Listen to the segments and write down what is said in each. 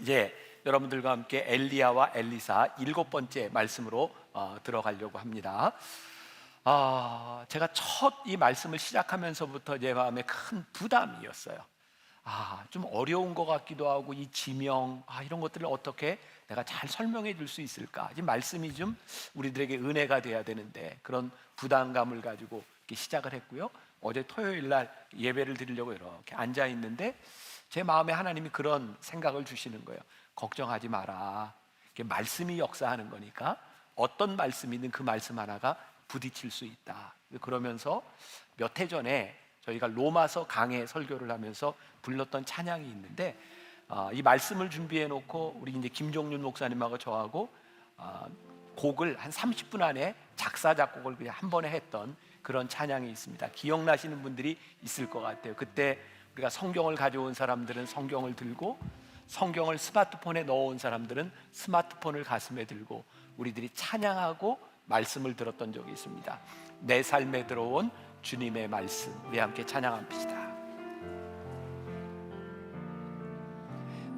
이제 여러분들과 함께 엘리야와 엘리사 7번째 말씀으로 들어가려고 합니다. 제가 첫 이 말씀을 시작하면서부터 제 마음에 큰 부담이었어요. 좀 어려운 것 같기도 하고, 이 지명, 이런 것들을 어떻게 내가 잘 설명해 줄 수 있을까? 이 말씀이 좀 우리들에게 은혜가 돼야 되는데, 그런 부담감을 가지고 이렇게 시작을 했고요. 어제 토요일 날 예배를 드리려고 이렇게 앉아 있는데 제 마음에 하나님이 그런 생각을 주시는 거예요. 걱정하지 마라. 이게 말씀이 역사하는 거니까 어떤 말씀이든 그 말씀 하나가 부딪힐 수 있다. 그러면서 몇 해 전에 저희가 로마서 강해 설교를 하면서 불렀던 찬양이 있는데, 이 말씀을 준비해 놓고 우리 이제 김종윤 목사님하고 저하고 곡을 한 30분 안에 작사 작곡을 그냥 한 번에 했던 그런 찬양이 있습니다. 기억나시는 분들이 있을 것 같아요. 그때 우리가 성경을 가져온 사람들은 성경을 들고, 성경을 스마트폰에 넣어온 사람들은 스마트폰을 가슴에 들고 우리들이 찬양하고 말씀을 들었던 적이 있습니다. 내 삶에 들어온 주님의 말씀, 우리 함께 찬양합시다.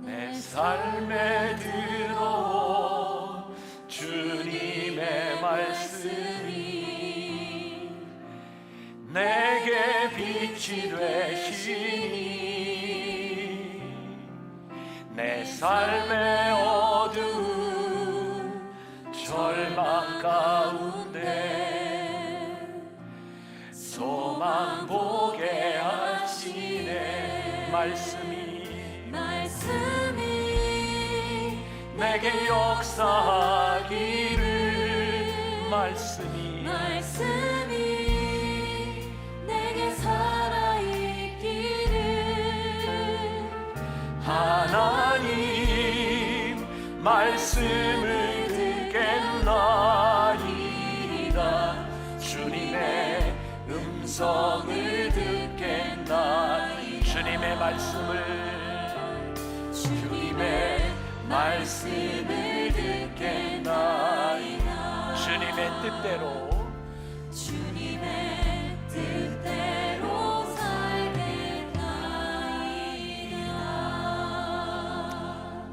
내 삶에 들어온 주님의 말씀이 내게 빛이 되시니, 내 삶의 어두운 절망 가운데 소망 보게 하시네. 말씀이 내게 역사하기를, 말씀이 내게 살아있기를, 하나님 말씀을 듣겠나이다. 주님의 음성을 듣겠나이다. 주님의 말씀을 듣겠나이다. 주님의 뜻대로 살겠나이다.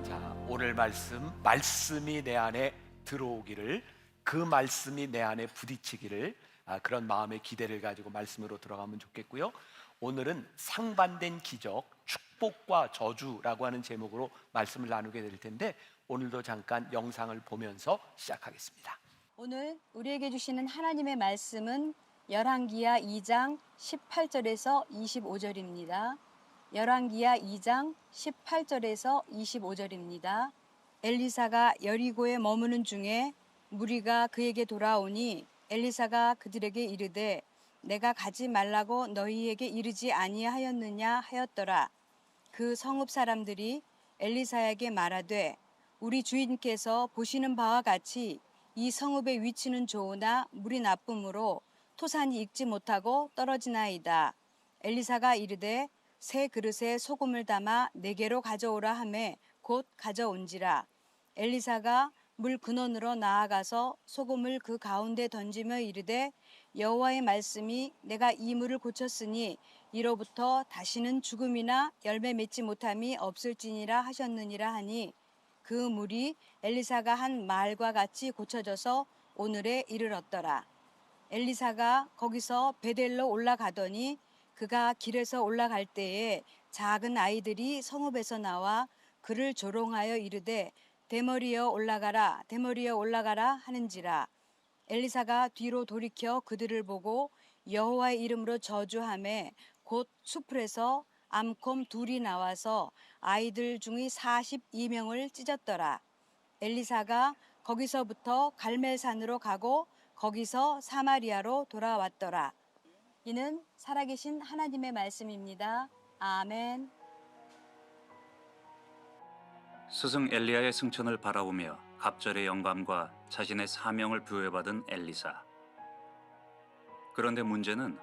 자, 오늘 말씀이 내 안에 들어오기를, 그 말씀이 내 안에 부딪히기를, 그런 마음의 기대를 가지고 말씀으로 들어가면 좋겠고요. 오늘은 상반된 기적, 축복과 저주라고 하는 제목으로 말씀을 나누게 될 텐데, 오늘도 잠깐 영상을 보면서 시작하겠습니다. 오늘 우리에게 주시는 하나님의 말씀은 열왕기하 2장 18절에서 25절입니다. 열왕기하 2장 18절에서 25절입니다. 엘리사가 여리고에 머무는 중에 무리가 그에게 돌아오니 엘리사가 그들에게 이르되 내가 가지 말라고 너희에게 이르지 아니하였느냐 하였더라. 그 성읍 사람들이 엘리사에게 말하되 우리 주인께서 보시는 바와 같이 이 성읍의 위치는 좋으나 물이 나쁨으로 토산이 익지 못하고 떨어지나이다. 엘리사가 이르되 새 그릇에 소금을 담아 내게로 가져오라 하매 곧 가져온지라. 엘리사가 물 근원으로 나아가서 소금을 그 가운데 던지며 이르되 여호와의 말씀이 내가 이 물을 고쳤으니 이로부터 다시는 죽음이나 열매 맺지 못함이 없을지니라 하셨느니라 하니 그 물이 엘리사가 한 말과 같이 고쳐져서 오늘에 이르렀더라. 엘리사가 거기서 베델로 올라가더니 그가 길에서 올라갈 때에 작은 아이들이 성읍에서 나와 그를 조롱하여 이르되 대머리여 올라가라 대머리여 올라가라 하는지라. 엘리사가 뒤로 돌이켜 그들을 보고 여호와의 이름으로 저주하매 곧 수풀에서 암곰 둘이 나와서 아이들 중의 42명을 찢었더라. 엘리사가 거기서부터 갈멜산으로 가고 거기서 사마리아로 돌아왔더라. 이는 살아계신 하나님의 말씀입니다. 아멘. 스승 엘리야의 승천을 바라보며 갑절의 영감과 자신의 사명을 부여받은 엘리사. 그런데 문제는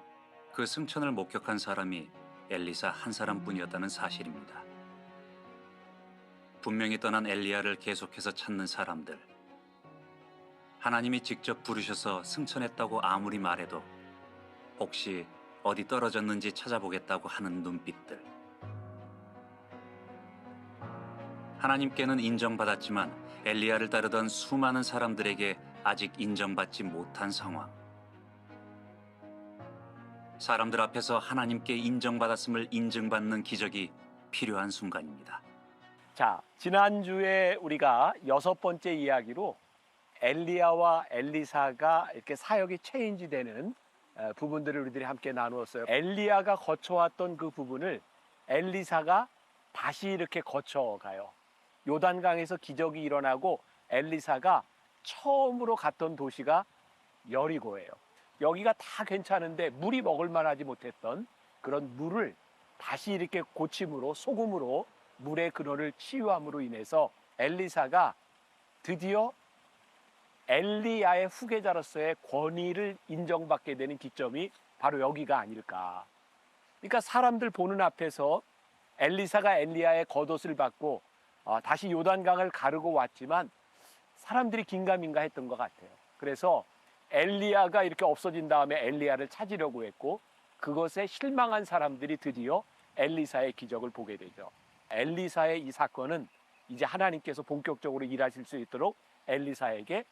그 승천을 목격한 사람이 엘리사 한 사람뿐이었다는 사실입니다. 분명히 떠난 엘리야를 계속해서 찾는 사람들. 하나님이 직접 부르셔서 승천했다고 아무리 말해도 혹시 어디 떨어졌는지 찾아보겠다고 하는 눈빛들. 하나님께는 인정받았지만 엘리야를 따르던 수많은 사람들에게 아직 인정받지 못한 상황. 사람들 앞에서 하나님께 인정받았음을 인증받는 기적이 필요한 순간입니다. 자, 지난주에 우리가 6번째 이야기로 엘리야와 엘리사가 이렇게 사역이 체인지되는 부분들을 우리들이 함께 나누었어요. 엘리야가 거쳐왔던 그 부분을 엘리사가 다시 이렇게 거쳐가요. 요단강에서 기적이 일어나고 엘리사가 처음으로 갔던 도시가 여리고예요. 여기가 다 괜찮은데 물이 먹을 만하지 못했던 그런 물을 다시 이렇게 고침으로, 소금으로 물의 근원을 치유함으로 인해서 엘리사가 드디어 엘리야의 후계자로서의 권위를 인정받게 되는 기점이 바로 여기가 아닐까. 그러니까 사람들 보는 앞에서 엘리사가 엘리야의 겉옷을 받고 다시 요단강을 가르고 왔지만 사람들이 긴가민가 했던 것 같아요. 그래서 엘리야가 이렇게 없어진 다음에 엘리야를 찾으려고 했고, 그것에 실망한 사람들이 드디어 엘리사의 기적을 보게 되죠. 엘리사의 이 사건은 이제 하나님께서 본격적으로 일하실 수 있도록 엘리사에게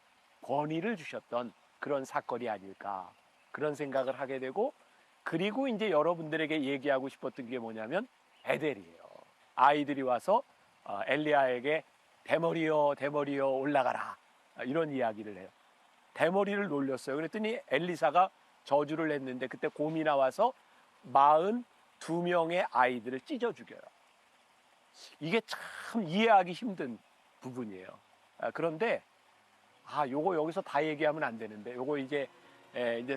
권위를 주셨던 그런 사건이 아닐까, 그런 생각을 하게 되고, 그리고 이제 여러분들에게 얘기하고 싶었던 게 뭐냐면 베델이에요. 아이들이 와서 엘리야에게 대머리여 대머리여 올라가라, 이런 이야기를 해요. 대머리를 놀렸어요. 그랬더니 엘리사가 저주를 했는데 그때 곰이 나와서 42명의 아이들을 찢어 죽여요. 이게 참 이해하기 힘든 부분이에요. 그런데 요거 여기서 다 얘기하면 안 되는데, 요거 이제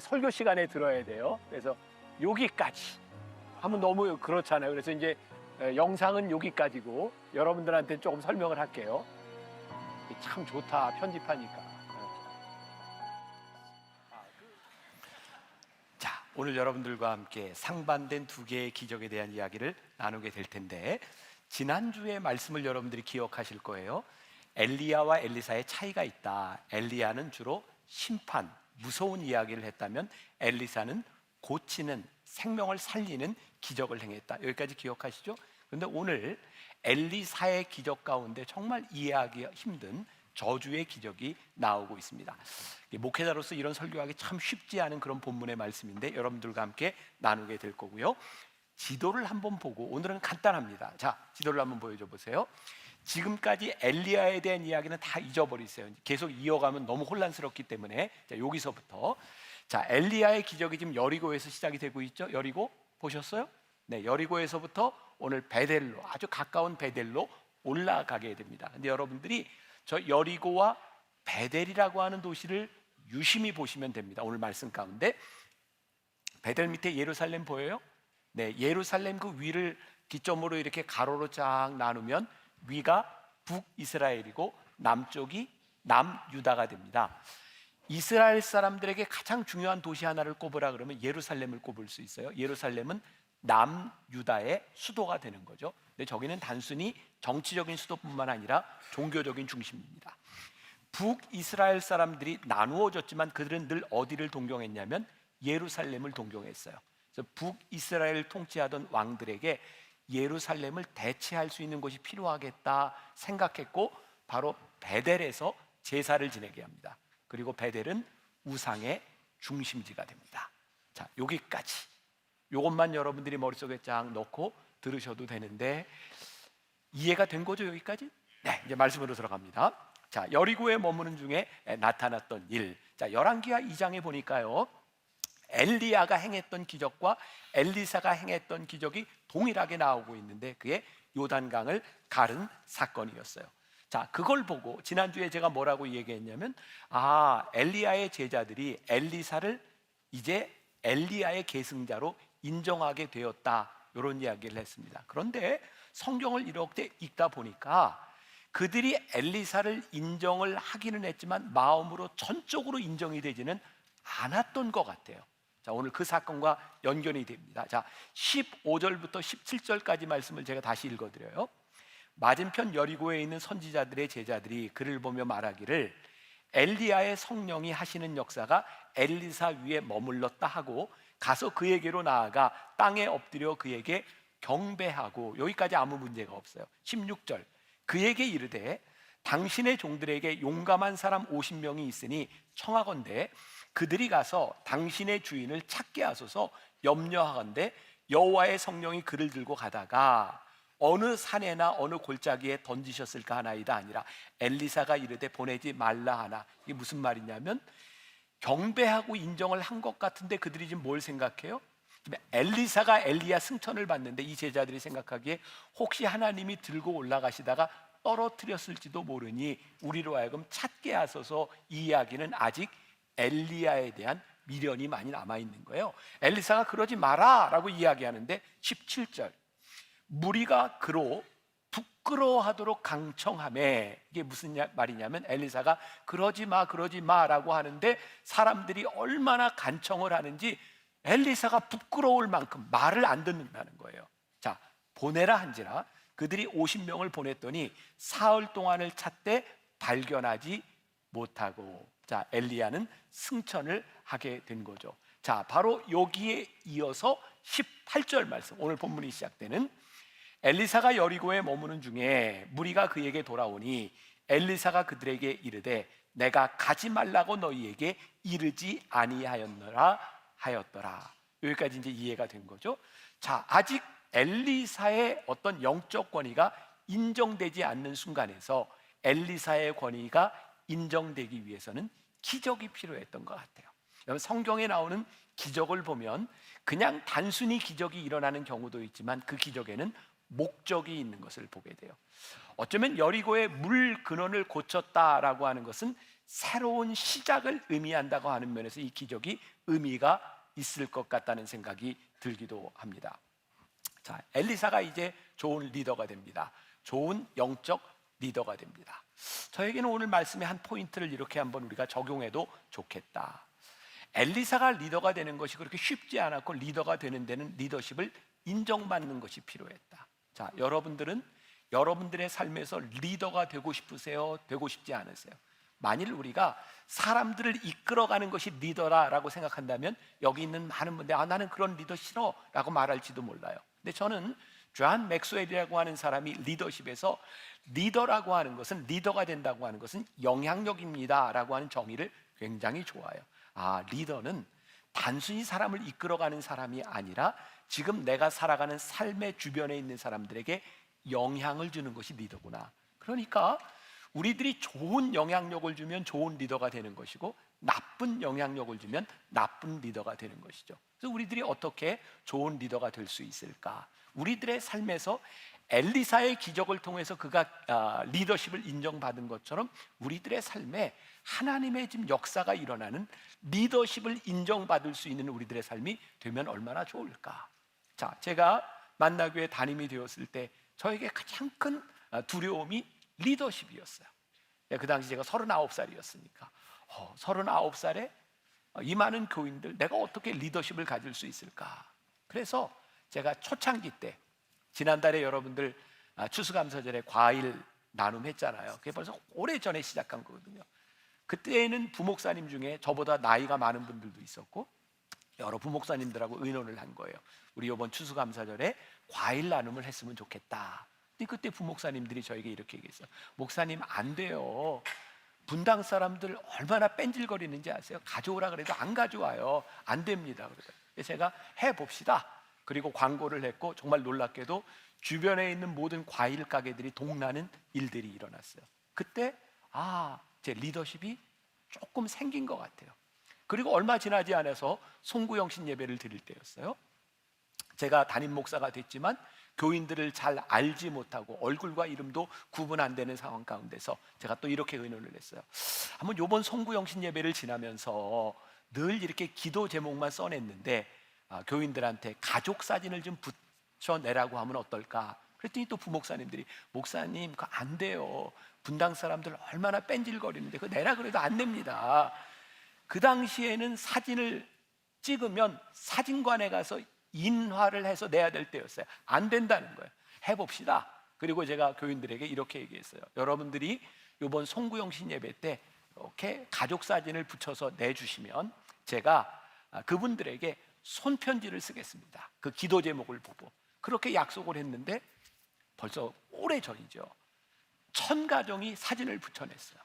설교 시간에 들어야 돼요. 그래서 여기까지 하면 너무 그렇잖아요. 그래서 이제 영상은 여기까지고 여러분들한테 조금 설명을 할게요. 참 좋다, 편집하니까. 자, 오늘 여러분들과 함께 상반된 두 개의 기적에 대한 이야기를 나누게 될 텐데, 지난주의 말씀을 여러분들이 기억하실 거예요. 엘리야와 엘리사의 차이가 있다. 엘리야는 주로 심판, 무서운 이야기를 했다면 엘리사는 고치는, 생명을 살리는 기적을 행했다. 여기까지 기억하시죠? 그런데 오늘 엘리사의 기적 가운데 정말 이해하기 힘든 저주의 기적이 나오고 있습니다. 목회자로서 이런 설교하기 참 쉽지 않은 그런 본문의 말씀인데 여러분들과 함께 나누게 될 거고요. 지도를 한번 보고, 오늘은 간단합니다. 자, 지도를 한번 보여줘 보세요. 지금까지 엘리야에 대한 이야기는 다 잊어버리세요. 계속 이어가면 너무 혼란스럽기 때문에. 자, 여기서부터. 자, 엘리야의 기적이 지금 여리고에서 시작이 되고 있죠. 여리고 보셨어요? 네, 여리고에서부터 오늘 베델로, 아주 가까운 베델로 올라가게 됩니다. 근데 여러분들이 저 여리고와 베델이라고 하는 도시를 유심히 보시면 됩니다. 오늘 말씀 가운데 베델 밑에 예루살렘 보여요? 네, 예루살렘 그 위를 기점으로 이렇게 가로로 쫙 나누면 위가 북이스라엘이고 남쪽이 남유다가 됩니다. 이스라엘 사람들에게 가장 중요한 도시 하나를 꼽으라 그러면 예루살렘을 꼽을 수 있어요. 예루살렘은 남유다의 수도가 되는 거죠. 근데 저기는 단순히 정치적인 수도뿐만 아니라 종교적인 중심입니다. 북이스라엘 사람들이 나누어졌지만 그들은 늘 어디를 동경했냐면 예루살렘을 동경했어요. 그래서 북이스라엘을 통치하던 왕들에게 예루살렘을 대체할 수 있는 곳이 필요하겠다 생각했고, 바로 베델에서 제사를 지내게 합니다. 그리고 베델은 우상의 중심지가 됩니다. 자, 여기까지. 이것만 여러분들이 머릿속에 쫙 넣고 들으셔도 되는데, 이해가 된 거죠, 여기까지? 네, 이제 말씀으로 들어갑니다. 자, 여리고에 머무는 중에 나타났던 일. 자, 열왕기하 2장에 보니까요, 엘리야가 행했던 기적과 엘리사가 행했던 기적이 동일하게 나오고 있는데, 그게 요단강을 가른 사건이었어요. 자, 그걸 보고 지난주에 제가 뭐라고 얘기했냐면, 엘리야의 제자들이 엘리사를 이제 엘리야의 계승자로 인정하게 되었다, 이런 이야기를 했습니다. 그런데 성경을 이렇게 읽다 보니까 그들이 엘리사를 인정을 하기는 했지만 마음으로 전적으로 인정이 되지는 않았던 것 같아요. 자, 오늘 그 사건과 연결이 됩니다. 자, 15절부터 17절까지 말씀을 제가 다시 읽어드려요. 맞은편 여리고에 있는 선지자들의 제자들이 그를 보며 말하기를, 엘리야의 성령이 하시는 역사가 엘리사 위에 머물렀다 하고 가서 그에게로 나아가 땅에 엎드려 그에게 경배하고, 여기까지 아무 문제가 없어요. 16절, 그에게 이르되 당신의 종들에게 용감한 사람 50명이 있으니 청하건대 그들이 가서 당신의 주인을 찾게 하소서. 염려하건대 여호와의 성령이 그를 들고 가다가 어느 산에나 어느 골짜기에 던지셨을까 하나이다. 아니라 엘리사가 이르되 보내지 말라 하나. 이게 무슨 말이냐면 경배하고 인정을 한 것 같은데 그들이 지금 뭘 생각해요? 엘리사가 엘리야 승천을 받는데 이 제자들이 생각하기에 혹시 하나님이 들고 올라가시다가 떨어뜨렸을지도 모르니 우리로 하여금 찾게 하소서. 이 이야기는 아직 엘리야에 대한 미련이 많이 남아있는 거예요. 엘리사가 그러지 마라 라고 이야기하는데 17절 무리가 그로 부끄러워하도록 강청하매, 이게 무슨 말이냐면 엘리사가 그러지 마 라고 하는데 사람들이 얼마나 간청을 하는지 엘리사가 부끄러울 만큼 말을 안 듣는다는 거예요. 자, 보내라 한지라 그들이 50명을 보냈더니 사흘 동안을 찾되 발견하지 못하고, 자, 엘리야는 승천을 하게 된 거죠. 자, 바로 여기에 이어서 18절 말씀, 오늘 본문이 시작되는 엘리사가 여리고에 머무는 중에 무리가 그에게 돌아오니 엘리사가 그들에게 이르되 내가 가지 말라고 너희에게 이르지 아니하였노라 하였더라. 여기까지 이제 이해가 된 거죠. 자, 아직 엘리사의 어떤 영적 권위가 인정되지 않는 순간에서 엘리사의 권위가 인정되기 위해서는 기적이 필요했던 것 같아요. 여러분, 성경에 나오는 기적을 보면 그냥 단순히 기적이 일어나는 경우도 있지만 그 기적에는 목적이 있는 것을 보게 돼요. 어쩌면 여리고의 물 근원을 고쳤다라고 하는 것은 새로운 시작을 의미한다고 하는 면에서 이 기적이 의미가 있을 것 같다는 생각이 들기도 합니다. 자, 엘리사가 이제 좋은 리더가 됩니다. 좋은 영적 리더가 됩니다. 저에게는 오늘 말씀의 한 포인트를 이렇게 한번 우리가 적용해도 좋겠다. 엘리사가 리더가 되는 것이 그렇게 쉽지 않았고 리더가 되는 데는 리더십을 인정받는 것이 필요했다. 자, 여러분들은 여러분들의 삶에서 리더가 되고 싶으세요? 되고 싶지 않으세요? 만일 우리가 사람들을 이끌어가는 것이 리더라라고 생각한다면 여기 있는 많은 분들 나는 그런 리더 싫어 라고 말할지도 몰라요. 근데 저는 존 맥스웰이라고 하는 사람이 리더십에서 리더라고 하는 것은, 리더가 된다고 하는 것은 영향력입니다 라고 하는 정의를 굉장히 좋아해요. 아, 리더는 단순히 사람을 이끌어가는 사람이 아니라 지금 내가 살아가는 삶의 주변에 있는 사람들에게 영향을 주는 것이 리더구나. 그러니까 우리들이 좋은 영향력을 주면 좋은 리더가 되는 것이고 나쁜 영향력을 주면 나쁜 리더가 되는 것이죠. 그래서 우리들이 어떻게 좋은 리더가 될 수 있을까? 우리들의 삶에서 엘리사의 기적을 통해서 그가 리더십을 인정받은 것처럼 우리들의 삶에 하나님의 지금 역사가 일어나는 리더십을 인정받을 수 있는 우리들의 삶이 되면 얼마나 좋을까? 자, 제가 만나교회 담임이 되었을 때 저에게 가장 큰 두려움이 리더십이었어요. 그 당시 제가 39살이었으니까 39살에 이 많은 교인들 내가 어떻게 리더십을 가질 수 있을까? 그래서 제가 초창기 때 지난달에 여러분들 추수감사절에 과일 나눔했잖아요. 그게 벌써 오래전에 시작한 거거든요. 그때는 부목사님 중에 저보다 나이가 많은 분들도 있었고 여러 부목사님들하고 의논을 한 거예요. 우리 이번 추수감사절에 과일 나눔을 했으면 좋겠다. 근데 그때 부목사님들이 저에게 이렇게 얘기했어요. 목사님, 안 돼요. 분당 사람들 얼마나 뺀질거리는지 아세요? 가져오라 그래도 안 가져와요. 안 됩니다. 그래서 제가 해봅시다. 그리고 광고를 했고 정말 놀랍게도 주변에 있는 모든 과일 가게들이 동나는 일들이 일어났어요. 그때 제 리더십이 조금 생긴 것 같아요. 그리고 얼마 지나지 않아서 송구영신 예배를 드릴 때였어요. 제가 담임 목사가 됐지만 교인들을 잘 알지 못하고 얼굴과 이름도 구분 안 되는 상황 가운데서 제가 또 이렇게 의논을 했어요. 한번 요번 송구영신 예배를 지나면서 늘 이렇게 기도 제목만 써냈는데 교인들한테 가족 사진을 좀 붙여내라고 하면 어떨까? 그랬더니 또 부목사님들이 목사님 그거 안 돼요. 분당 사람들 얼마나 뺀질거리는데 그거 내라 그래도 안 냅니다. 그 당시에는 사진을 찍으면 사진관에 가서 인화를 해서 내야 될 때였어요. 안 된다는 거예요. 해봅시다. 그리고 제가 교인들에게 이렇게 얘기했어요. 여러분들이 이번 송구영신 예배 때 이렇게 가족 사진을 붙여서 내주시면 제가 그분들에게 손편지를 쓰겠습니다. 그 기도 제목을 보고. 그렇게 약속을 했는데 벌써 오래전이죠. 1000가정이 사진을 붙여냈어요.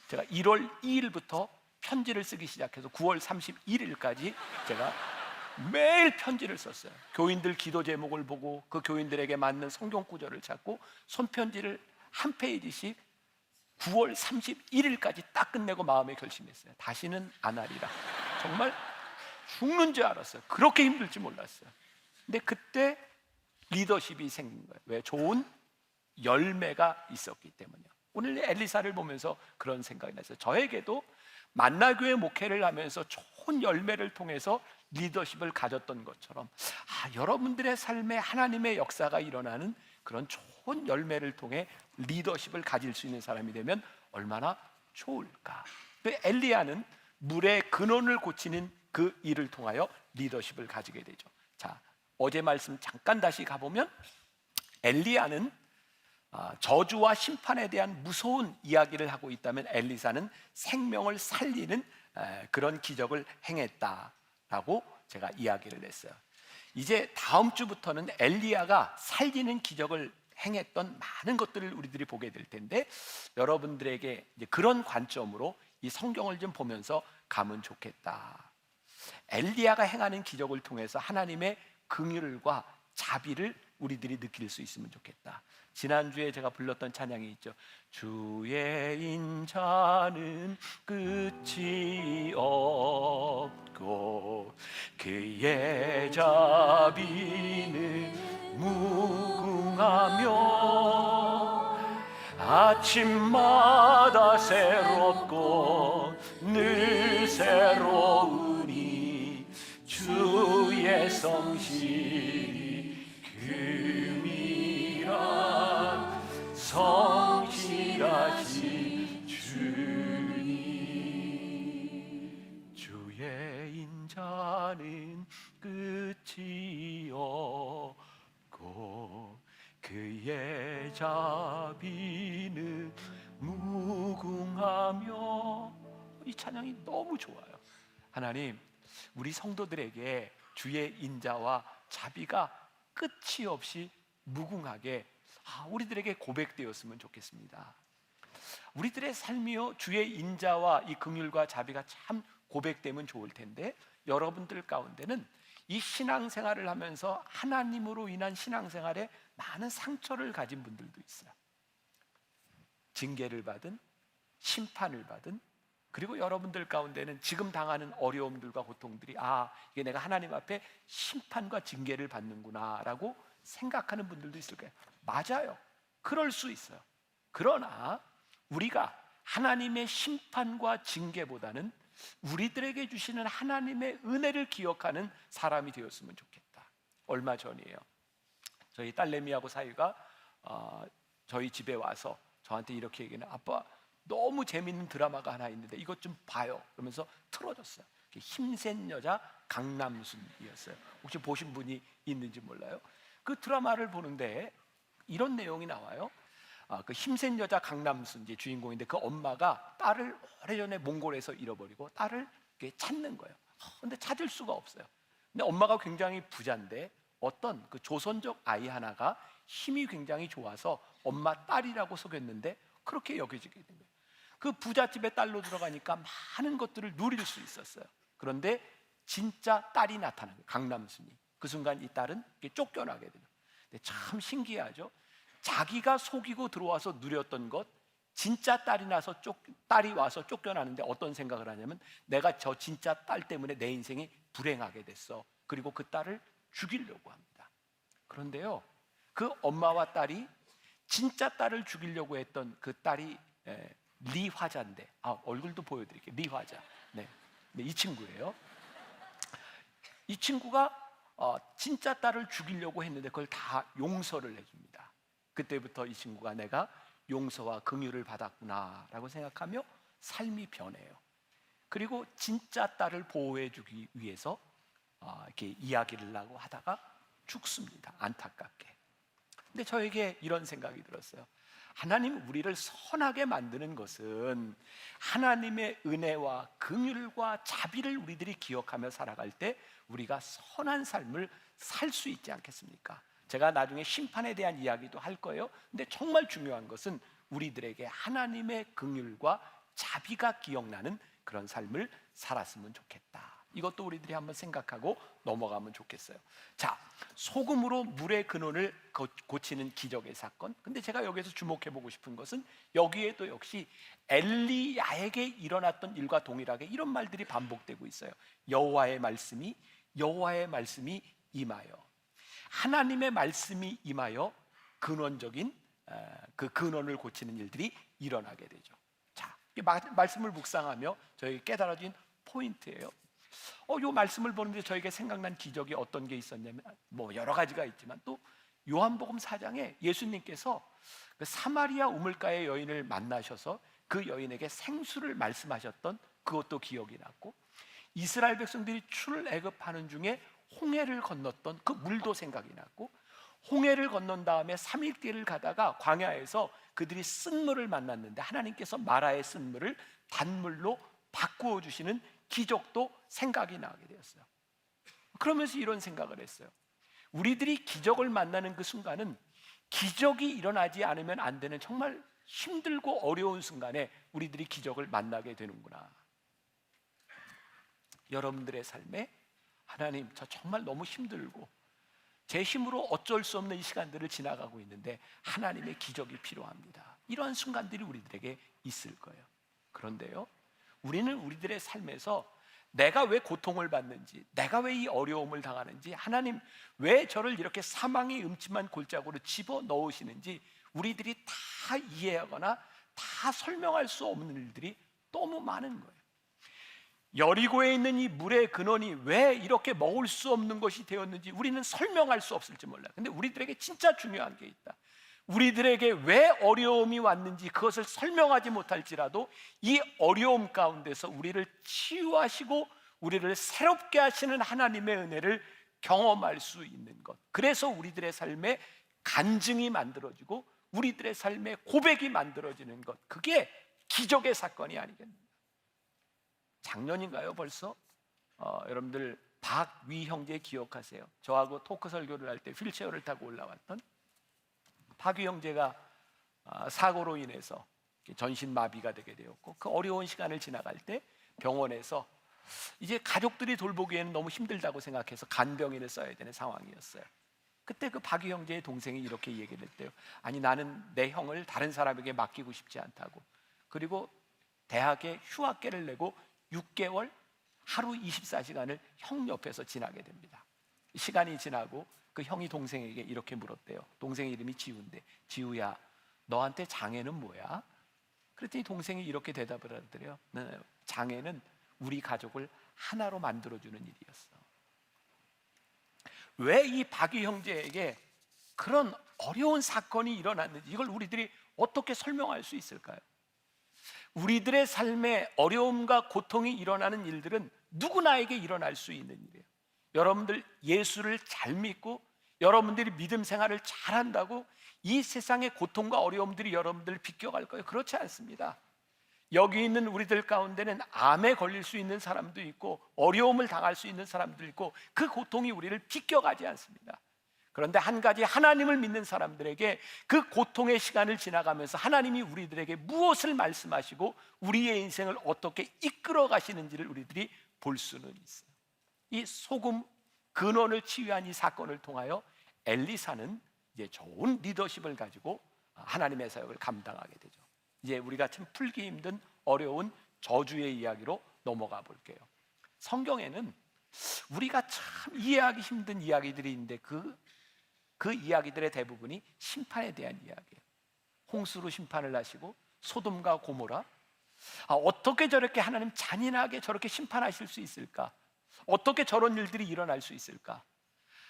제가 1월 2일부터 편지를 쓰기 시작해서 9월 31일까지 제가 매일 편지를 썼어요. 교인들 기도 제목을 보고 그 교인들에게 맞는 성경 구절을 찾고 손편지를 한 페이지씩 9월 31일까지 딱 끝내고 마음에 결심했어요. 다시는 안 하리라. 정말 죽는 줄 알았어요. 그렇게 힘들지 몰랐어요. 근데 그때 리더십이 생긴 거예요. 왜? 좋은 열매가 있었기 때문이요. 오늘 엘리사를 보면서 그런 생각이 났어요. 저에게도 만나교회 목회를 하면서 좋은 열매를 통해서 리더십을 가졌던 것처럼 여러분들의 삶에 하나님의 역사가 일어나는 그런 좋은 열매를 통해 리더십을 가질 수 있는 사람이 되면 얼마나 좋을까. 그 엘리야는 물의 근원을 고치는 그 일을 통하여 리더십을 가지게 되죠. 자, 어제 말씀 잠깐 다시 가보면 엘리야는 저주와 심판에 대한 무서운 이야기를 하고 있다면 엘리사는 생명을 살리는 그런 기적을 행했다라고 제가 이야기를 했어요. 이제 다음 주부터는 엘리야가 살리는 기적을 행했던 많은 것들을 우리들이 보게 될 텐데 여러분들에게 이제 그런 관점으로 이 성경을 좀 보면서 가면 좋겠다. 엘리야가 행하는 기적을 통해서 하나님의 긍휼과 자비를 우리들이 느낄 수 있으면 좋겠다. 지난주에 제가 불렀던 찬양이 있죠. 주의 인자는 끝이 없고 그의 자비는 무궁하며 아침마다 새롭고 늘 새로우니 주의 성실이 금이라 성실하신 주님 주의 인자는 끝이 없고 그의 자비는 무궁하며 이 찬양이 너무 좋아요. 하나님 우리 성도들에게 주의 인자와 자비가 끝이 없이 무궁하게 우리들에게 고백되었으면 좋겠습니다. 우리들의 삶이요 주의 인자와 이 긍휼과 자비가 참 고백되면 좋을 텐데 여러분들 가운데는 이 신앙생활을 하면서 하나님으로 인한 신앙생활에 많은 상처를 가진 분들도 있어요. 징계를 받은, 심판을 받은, 그리고 여러분들 가운데는 지금 당하는 어려움들과 고통들이 이게 내가 하나님 앞에 심판과 징계를 받는구나 라고 생각하는 분들도 있을 거예요. 맞아요. 그럴 수 있어요. 그러나 우리가 하나님의 심판과 징계보다는 우리들에게 주시는 하나님의 은혜를 기억하는 사람이 되었으면 좋겠다. 얼마 전이에요. 저희 딸내미하고 사위가 저희 집에 와서 저한테 이렇게 얘기해요. 아빠 너무 재밌는 드라마가 하나 있는데 이것 좀 봐요. 그러면서 틀어줬어요. 힘센 여자 강남순이었어요. 혹시 보신 분이 있는지 몰라요. 그 드라마를 보는데 이런 내용이 나와요. 그 힘센 여자 강남순 이제 주인공인데 그 엄마가 딸을 오래전에 몽골에서 잃어버리고 딸을 찾는 거예요. 근데 찾을 수가 없어요. 근데 엄마가 굉장히 부자인데 어떤 그 조선족 아이 하나가 힘이 굉장히 좋아서 엄마 딸이라고 속였는데 그렇게 여겨지게 된 거예요. 그 부잣집에 딸로 들어가니까 많은 것들을 누릴 수 있었어요. 그런데 진짜 딸이 나타난 거예요. 강남순이. 그 순간 이 딸은 쫓겨나게 돼요. 근데 참 신기하죠. 자기가 속이고 들어와서 누렸던 것, 진짜 딸이 와서 쫓겨나는데 어떤 생각을 하냐면 내가 저 진짜 딸 때문에 내 인생이 불행하게 됐어. 그리고 그 딸을 죽이려고 합니다. 그런데요, 그 엄마와 딸이 진짜 딸을 죽이려고 했던 그 딸이 리화자인데 얼굴도 보여드릴게요. 리화자. 네, 이 친구예요. 이 친구가 진짜 딸을 죽이려고 했는데 그걸 다 용서를 해줍니다. 그때부터 이 친구가 내가 용서와 긍휼을 받았구나라고 생각하며 삶이 변해요. 그리고 진짜 딸을 보호해주기 위해서 이렇게 이야기를 하고 하다가 죽습니다. 안타깝게. 근데 저에게 이런 생각이 들었어요. 하나님 우리를 선하게 만드는 것은 하나님의 은혜와 긍휼과 자비를 우리들이 기억하며 살아갈 때 우리가 선한 삶을 살 수 있지 않겠습니까? 제가 나중에 심판에 대한 이야기도 할 거예요. 근데 정말 중요한 것은 우리들에게 하나님의 긍휼과 자비가 기억나는 그런 삶을 살았으면 좋겠다. 이것도 우리들이 한번 생각하고 넘어가면 좋겠어요. 자, 소금으로 물의 근원을 고치는 기적의 사건. 근데 제가 여기서 주목해 보고 싶은 것은 여기에도 역시 엘리야에게 일어났던 일과 동일하게 이런 말들이 반복되고 있어요. 여호와의 말씀이 임하여, 하나님의 말씀이 임하여 근원적인 그 근원을 고치는 일들이 일어나게 되죠. 자, 이 말씀을 묵상하며 저에게 깨달아진 포인트예요. 이 말씀을 보는데 저에게 생각난 기적이 어떤 게 있었냐면, 뭐 여러 가지가 있지만 또 요한복음 4장에 예수님께서 그 사마리아 우물가의 여인을 만나셔서 그 여인에게 생수를 말씀하셨던 그것도 기억이 났고, 이스라엘 백성들이 출애굽하는 중에 홍해를 건넜던 그 물도 생각이 났고, 홍해를 건넌 다음에 3일길을 가다가 광야에서 그들이 쓴물을 만났는데 하나님께서 마라의 쓴물을 단물로 바꾸어 주시는 기적도 생각이 나게 되었어요. 그러면서 이런 생각을 했어요. 우리들이 기적을 만나는 그 순간은 기적이 일어나지 않으면 안 되는 정말 힘들고 어려운 순간에 우리들이 기적을 만나게 되는구나. 여러분들의 삶에 하나님, 저 정말 너무 힘들고 제 힘으로 어쩔 수 없는 이 시간들을 지나가고 있는데 하나님의 기적이 필요합니다. 이러한 순간들이 우리들에게 있을 거예요. 그런데요, 우리는 우리들의 삶에서 내가 왜 고통을 받는지, 내가 왜 이 어려움을 당하는지, 하나님 왜 저를 이렇게 사망의 음침한 골짜기로 집어넣으시는지 우리들이 다 이해하거나 다 설명할 수 없는 일들이 너무 많은 거예요. 여리고에 있는 이 물의 근원이 왜 이렇게 먹을 수 없는 것이 되었는지 우리는 설명할 수 없을지 몰라요. 근데 우리들에게 진짜 중요한 게 있다. 우리들에게 왜 어려움이 왔는지 그것을 설명하지 못할지라도 이 어려움 가운데서 우리를 치유하시고 우리를 새롭게 하시는 하나님의 은혜를 경험할 수 있는 것, 그래서 우리들의 삶에 간증이 만들어지고 우리들의 삶에 고백이 만들어지는 것, 그게 기적의 사건이 아니겠는가. 작년인가요 벌써? 여러분들 박위 형제 기억하세요? 저하고 토크 설교를 할 때 휠체어를 타고 올라왔던 박위 형제가 사고로 인해서 전신마비가 되게 되었고, 그 어려운 시간을 지나갈 때 병원에서 이제 가족들이 돌보기에는 너무 힘들다고 생각해서 간병인을 써야 되는 상황이었어요. 그때 그 박위 형제의 동생이 이렇게 얘기를 했대요. 아니, 나는 내 형을 다른 사람에게 맡기고 싶지 않다고. 그리고 대학에 휴학계를 내고 6개월 하루 24시간을 형 옆에서 지나게 됩니다. 시간이 지나고 그 형이 동생에게 이렇게 물었대요. 동생 이름이 지우인데, 지우야, 너한테 장애는 뭐야? 그랬더니 동생이 이렇게 대답을 하더래요. 장애는 우리 가족을 하나로 만들어주는 일이었어. 왜 이 박위 형제에게 그런 어려운 사건이 일어났는지 이걸 우리들이 어떻게 설명할 수 있을까요? 우리들의 삶에 어려움과 고통이 일어나는 일들은 누구나에게 일어날 수 있는 일이에요. 여러분들 예수를 잘 믿고 여러분들이 믿음 생활을 잘한다고 이 세상의 고통과 어려움들이 여러분들을 비껴갈 거예요? 그렇지 않습니다. 여기 있는 우리들 가운데는 암에 걸릴 수 있는 사람도 있고 어려움을 당할 수 있는 사람도 있고 그 고통이 우리를 비껴가지 않습니다. 그런데 한 가지, 하나님을 믿는 사람들에게 그 고통의 시간을 지나가면서 하나님이 우리들에게 무엇을 말씀하시고 우리의 인생을 어떻게 이끌어 가시는지를 우리들이 볼 수는 있어요. 이 소금 근원을 치유한 이 사건을 통하여 엘리사는 이제 좋은 리더십을 가지고 하나님의 사역을 감당하게 되죠. 이제 우리가 참 풀기 힘든 어려운 저주의 이야기로 넘어가 볼게요. 성경에는 우리가 참 이해하기 힘든 이야기들이 있는데 그 이야기들의 대부분이 심판에 대한 이야기예요. 홍수로 심판을 하시고 소돔과 고모라, 어떻게 저렇게 하나님 잔인하게 저렇게 심판하실 수 있을까? 어떻게 저런 일들이 일어날 수 있을까?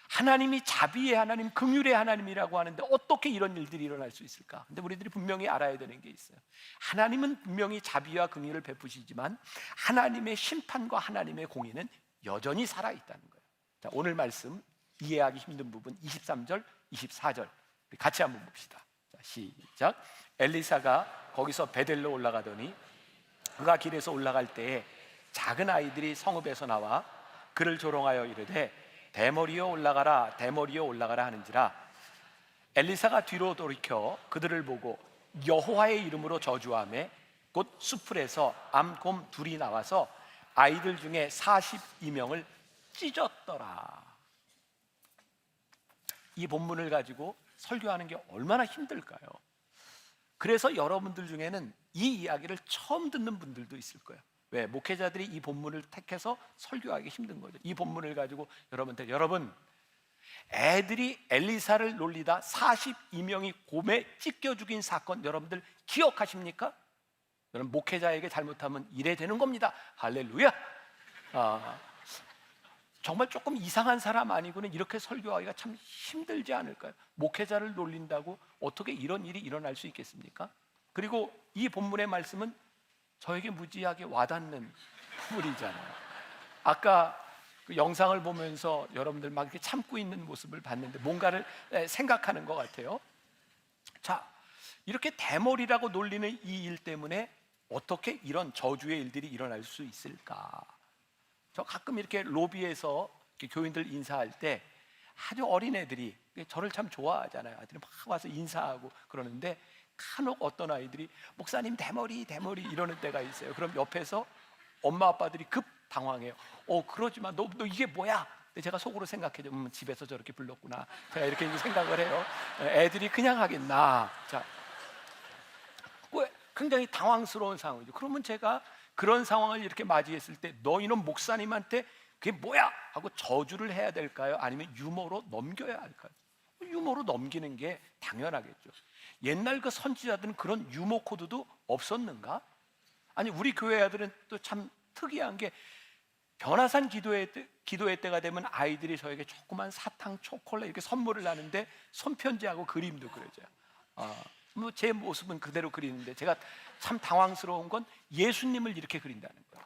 하나님이 자비의 하나님, 긍휼의 하나님이라고 하는데 어떻게 이런 일들이 일어날 수 있을까? 근데 우리들이 분명히 알아야 되는 게 있어요. 하나님은 분명히 자비와 긍휼을 베푸시지만 하나님의 심판과 하나님의 공의는 여전히 살아있다는 거예요. 자, 오늘 말씀 이해하기 힘든 부분 23절, 24절 우리 같이 한번 봅시다. 자, 시작. 엘리사가 거기서 베델로 올라가더니 그가 길에서 올라갈 때에 작은 아이들이 성읍에서 나와 그를 조롱하여 이르되 대머리여 올라가라, 대머리여 올라가라 하는지라. 엘리사가 뒤로 돌이켜 그들을 보고 여호와의 이름으로 저주하며 곧 수풀에서 암곰 둘이 나와서 아이들 중에 42명을 찢었더라. 이 본문을 가지고 설교하는 게 얼마나 힘들까요? 그래서 여러분들 중에는 이 이야기를 처음 듣는 분들도 있을 거예요. 왜? 목회자들이 이 본문을 택해서 설교하기 힘든 거죠. 이 본문을 가지고 여러분, 애들이 엘리사를 놀리다 42명이 곰에 찢겨 죽인 사건 여러분들 기억하십니까? 여러분, 목회자에게 잘못하면 이래 되는 겁니다. 할렐루야. 정말 조금 이상한 사람 아니고는 이렇게 설교하기가 참 힘들지 않을까요? 목회자를 놀린다고 어떻게 이런 일이 일어날 수 있겠습니까? 그리고 이 본문의 말씀은 저에게 무지하게 와닿는 부분이잖아요. 아까 그 영상을 보면서 여러분들 막 이렇게 참고 있는 모습을 봤는데 뭔가를 생각하는 것 같아요. 자, 이렇게 대머리라고 놀리는 이 일 때문에 어떻게 이런 저주의 일들이 일어날 수 있을까? 저 가끔 이렇게 로비에서 이렇게 교인들 인사할 때 아주 어린 애들이 저를 참 좋아하잖아요. 아이들이 막 와서 인사하고 그러는데 간혹 어떤 아이들이 목사님 대머리 이러는 때가 있어요. 그럼 옆에서 엄마 아빠들이 급 당황해요. 그러지 마. 너 이게 뭐야? 근데 제가 속으로 생각해요. 집에서 저렇게 불렀구나. 제가 이렇게 이제 생각을 해요. 애들이 그냥 하겠나? 자, 굉장히 당황스러운 상황이죠. 그러면 제가 그런 상황을 이렇게 맞이했을 때 너희는 목사님한테 그게 뭐야? 하고 저주를 해야 될까요? 아니면 유머로 넘겨야 할까요? 유머로 넘기는 게 당연하겠죠. 옛날 그 선지자들은 그런 유머 코드도 없었는가? 아니, 우리 교회 아들은 또 참 특이한 게 변화산 기도회 때가 되면 아이들이 저에게 조그만 사탕, 초콜릿 이렇게 선물을 하는데 손편지하고 그림도 그려져요. 뭐 제 모습은 그대로 그리는데 제가 참 당황스러운 건 예수님을 이렇게 그린다는 거예요.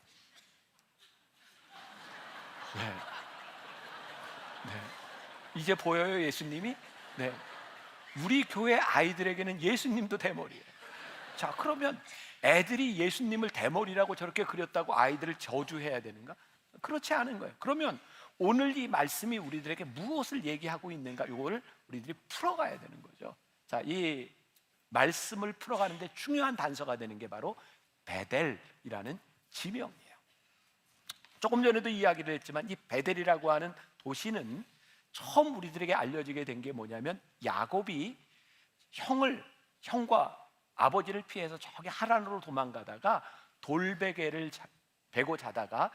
네. 이제 보여요, 예수님이? 네. 우리 교회 아이들에게는 예수님도 대머리예요. 자, 그러면 애들이 예수님을 대머리라고 저렇게 그렸다고 아이들을 저주해야 되는가? 그렇지 않은 거예요. 그러면 오늘 이 말씀이 우리들에게 무엇을 얘기하고 있는가? 이거를 우리들이 풀어가야 되는 거죠. 자, 이 말씀을 풀어가는데 중요한 단서가 되는 게 바로 베델이라는 지명이에요. 조금 전에도 이야기를 했지만 이 베델이라고 하는 도시는 처음 우리들에게 알려지게 된 게 뭐냐면 야곱이 형과 아버지를 피해서 저기 하란으로 도망가다가 돌베개를 베고 자다가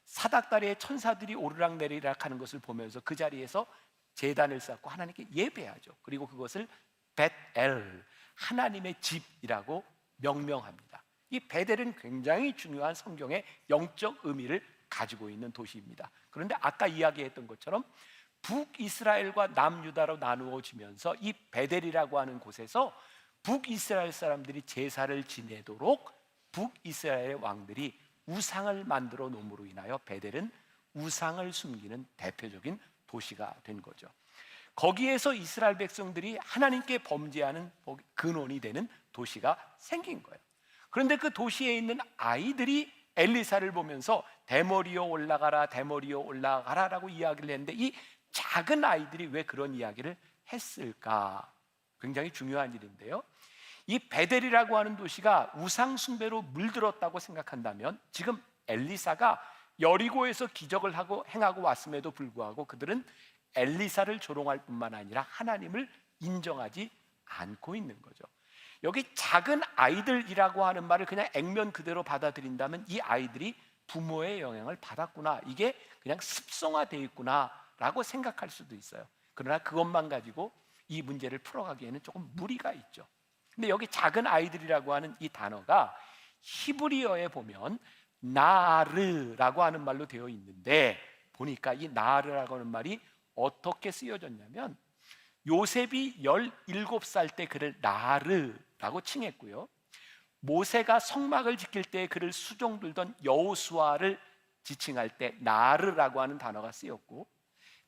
사닥다리에 천사들이 오르락내리락 하는 것을 보면서 그 자리에서 제단을 쌓고 하나님께 예배하죠. 그리고 그것을 벳엘, 하나님의 집이라고 명명합니다. 이 베델은 굉장히 중요한 성경의 영적 의미를 가지고 있는 도시입니다. 그런데 아까 이야기했던 것처럼 북이스라엘과 남유다로 나누어지면서 이 베델이라고 하는 곳에서 북이스라엘 사람들이 제사를 지내도록 북이스라엘의 왕들이 우상을 만들어 놓음으로 인하여 베델은 우상을 숨기는 대표적인 도시가 된 거죠. 거기에서 이스라엘 백성들이 하나님께 범죄하는 근원이 되는 도시가 생긴 거예요. 그런데 그 도시에 있는 아이들이 엘리사를 보면서 대머리여 올라가라, 대머리여 올라가라라고 이야기를 했는데 이 작은 아이들이 왜 그런 이야기를 했을까? 굉장히 중요한 일인데요. 이 베델이라고 하는 도시가 우상 숭배로 물들었다고 생각한다면 지금 엘리사가 여리고에서 기적을 행하고 왔음에도 불구하고 그들은 엘리사를 조롱할 뿐만 아니라 하나님을 인정하지 않고 있는 거죠. 여기 작은 아이들이라고 하는 말을 그냥 액면 그대로 받아들인다면 이 아이들이 부모의 영향을 받았구나, 이게 그냥 습성화되어 있구나 라고 생각할 수도 있어요. 그러나 그것만 가지고 이 문제를 풀어가기에는 조금 무리가 있죠. 근데 여기 작은 아이들이라고 하는 이 단어가 히브리어에 보면 나르라고 하는 말로 되어 있는데 보니까 이 나르라고 하는 말이 어떻게 쓰여졌냐면 요셉이 17살 때 그를 나르라고 칭했고요, 모세가 성막을 지킬 때 그를 수종들던 여호수아를 지칭할 때 나르라고 하는 단어가 쓰였고,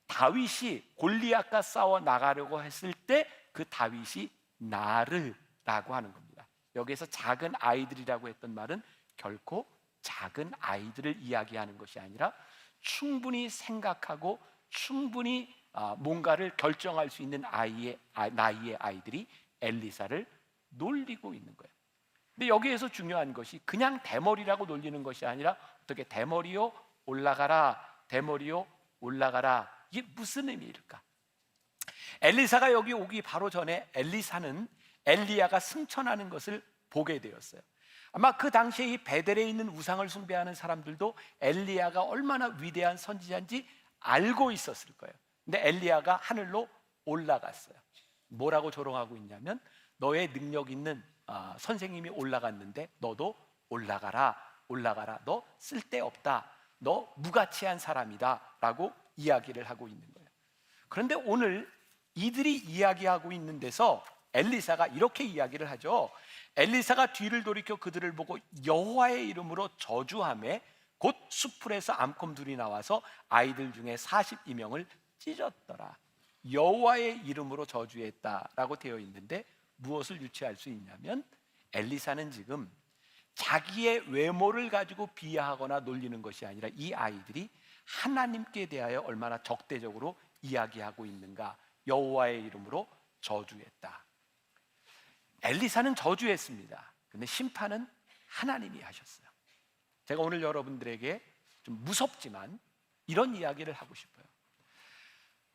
다윗이 골리앗과 싸워 나가려고 했을 때 그 다윗이 나르라고 하는 겁니다. 여기에서 작은 아이들이라고 했던 말은 결코 작은 아이들을 이야기하는 것이 아니라 충분히 생각하고 충분히 뭔가를 결정할 수 있는 나이의 아이들이 엘리사를 놀리고 있는 거예요. 근데 여기에서 중요한 것이 그냥 대머리라고 놀리는 것이 아니라 어떻게 대머리요 올라가라, 대머리요 올라가라. 이게 무슨 의미일까? 엘리사가 여기 오기 바로 전에 엘리사는 엘리야가 승천하는 것을 보게 되었어요. 아마 그 당시에 이 베델에 있는 우상을 숭배하는 사람들도 엘리야가 얼마나 위대한 선지자인지 알고 있었을 거예요. 근데 엘리야가 하늘로 올라갔어요. 뭐라고 조롱하고 있냐면 너의 능력 있는 선생님이 올라갔는데 너도 올라가라, 올라가라. 너 쓸데없다. 너 무가치한 사람이다 라고 이야기를 하고 있는 거예요. 그런데 오늘 이들이 이야기하고 있는 데서 엘리사가 이렇게 이야기를 하죠. 엘리사가 뒤를 돌이켜 그들을 보고 여호와의 이름으로 저주하매 곧 수풀에서 암컷 둘이 나와서 아이들 중에 42명을 찢었더라. 여호와의 이름으로 저주했다라고 되어 있는데 무엇을 유추할 수 있냐면 엘리사는 지금 자기의 외모를 가지고 비하하거나 놀리는 것이 아니라 이 아이들이 하나님께 대하여 얼마나 적대적으로 이야기하고 있는가. 여호와의 이름으로 저주했다. 엘리사는 저주했습니다. 근데 심판은 하나님이 하셨어요. 제가 오늘 여러분들에게 좀 무섭지만 이런 이야기를 하고 싶어요.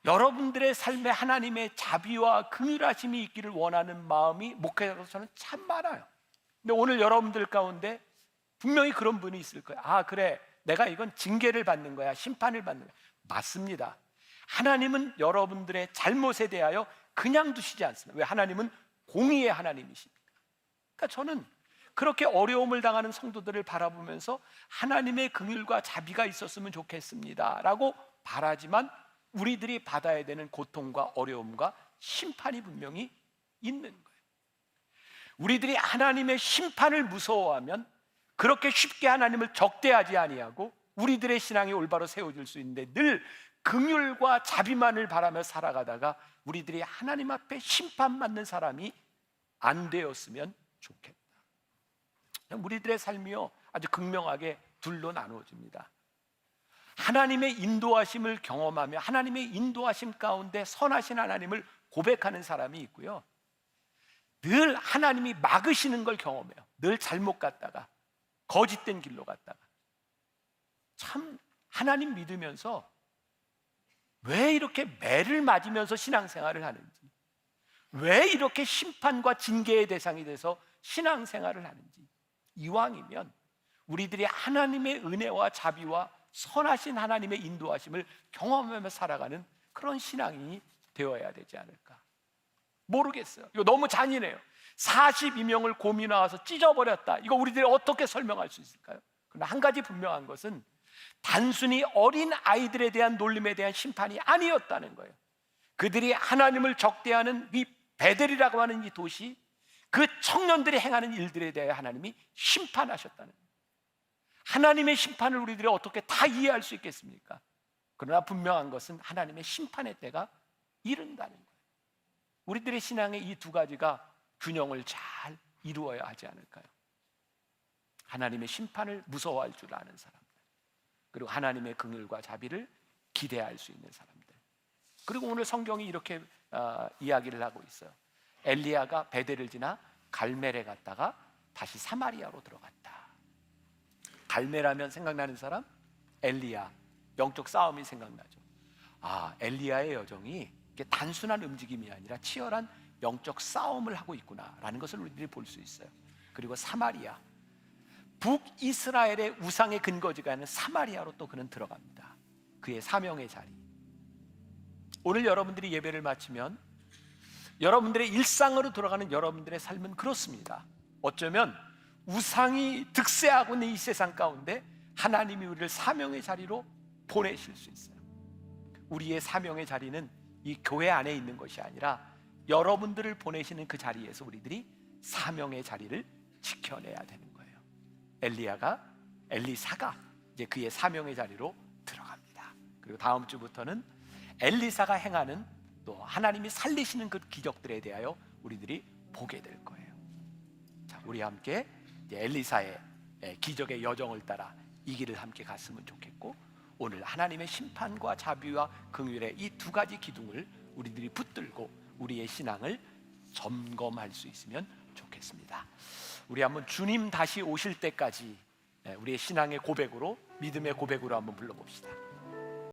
여러분들의 삶에 하나님의 자비와 긍휼하심이 있기를 원하는 마음이 목회자로서는 참 많아요. 근데 오늘 여러분들 가운데 분명히 그런 분이 있을 거예요. 아, 그래, 내가 이건 징계를 받는 거야, 심판을 받는 거야. 맞습니다. 하나님은 여러분들의 잘못에 대하여 그냥 두시지 않습니다. 왜? 하나님은 공의의 하나님이십니다. 그러니까 저는 그렇게 어려움을 당하는 성도들을 바라보면서 하나님의 긍휼과 자비가 있었으면 좋겠습니다 라고 바라지만 우리들이 받아야 되는 고통과 어려움과 심판이 분명히 있는 거예요. 우리들이 하나님의 심판을 무서워하면 그렇게 쉽게 하나님을 적대하지 아니하고 우리들의 신앙이 올바로 세워질 수 있는데 늘 긍휼과 자비만을 바라며 살아가다가 우리들이 하나님 앞에 심판받는 사람이 안 되었으면 좋겠다. 우리들의 삶이요 아주 극명하게 둘로 나누어집니다. 하나님의 인도하심을 경험하며 하나님의 인도하심 가운데 선하신 하나님을 고백하는 사람이 있고요, 늘 하나님이 막으시는 걸 경험해요. 늘 잘못 갔다가 거짓된 길로 갔다가. 참 하나님 믿으면서 왜 이렇게 매를 맞으면서 신앙생활을 하는지, 왜 이렇게 심판과 징계의 대상이 돼서 신앙생활을 하는지, 이왕이면 우리들이 하나님의 은혜와 자비와 선하신 하나님의 인도하심을 경험하며 살아가는 그런 신앙이 되어야 되지 않을까. 모르겠어요. 이거 너무 잔인해요. 42명을 곰이 나와서 찢어버렸다. 이거 우리들이 어떻게 설명할 수 있을까요? 그러나 한 가지 분명한 것은 단순히 어린 아이들에 대한 놀림에 대한 심판이 아니었다는 거예요. 그들이 하나님을 적대하는 이 베델이라고 하는 이 도시, 그 청년들이 행하는 일들에 대해 하나님이 심판하셨다는 거예요. 하나님의 심판을 우리들이 어떻게 다 이해할 수 있겠습니까? 그러나 분명한 것은 하나님의 심판의 때가 이른다는 거예요. 우리들의 신앙의 이 두 가지가 균형을 잘 이루어야 하지 않을까요? 하나님의 심판을 무서워할 줄 아는 사람들, 그리고 하나님의 긍휼과 자비를 기대할 수 있는 사람들. 그리고 오늘 성경이 이렇게 이야기를 하고 있어요. 엘리야가 베델을 지나 갈멜에 갔다가 다시 사마리아로 들어갔다. 갈멜하면 생각나는 사람? 엘리야, 영적 싸움이 생각나죠. 아, 엘리야의 여정이 단순한 움직임이 아니라 치열한 영적 싸움을 하고 있구나라는 것을 우리들이 볼 수 있어요. 그리고 사마리아, 북이스라엘의 우상의 근거지가 있는 사마리아로 또 그는 들어갑니다. 그의 사명의 자리. 오늘 여러분들이 예배를 마치면 여러분들의 일상으로 돌아가는 여러분들의 삶은 그렇습니다. 어쩌면 우상이 득세하고 있는 이 세상 가운데 하나님이 우리를 사명의 자리로 보내실 수 있어요. 우리의 사명의 자리는 이 교회 안에 있는 것이 아니라 여러분들을 보내시는 그 자리에서 우리들이 사명의 자리를 지켜내야 되는 거예요. 엘리사가 이제 그의 사명의 자리로 들어갑니다. 그리고 다음 주부터는 엘리사가 행하는 또 하나님이 살리시는 그 기적들에 대하여 우리들이 보게 될 거예요. 자, 우리 함께 이제 엘리사의 기적의 여정을 따라 이 길을 함께 갔으면 좋겠고, 오늘 하나님의 심판과 자비와 긍휼의 이 두 가지 기둥을 우리들이 붙들고 우리의 신앙을 점검할 수 있으면 좋겠습니다. 좋겠습니다. 우리 한번 주님 다시 오실 때까지 우리의 신앙의 고백으로, 믿음의 고백으로 한번 불러봅시다.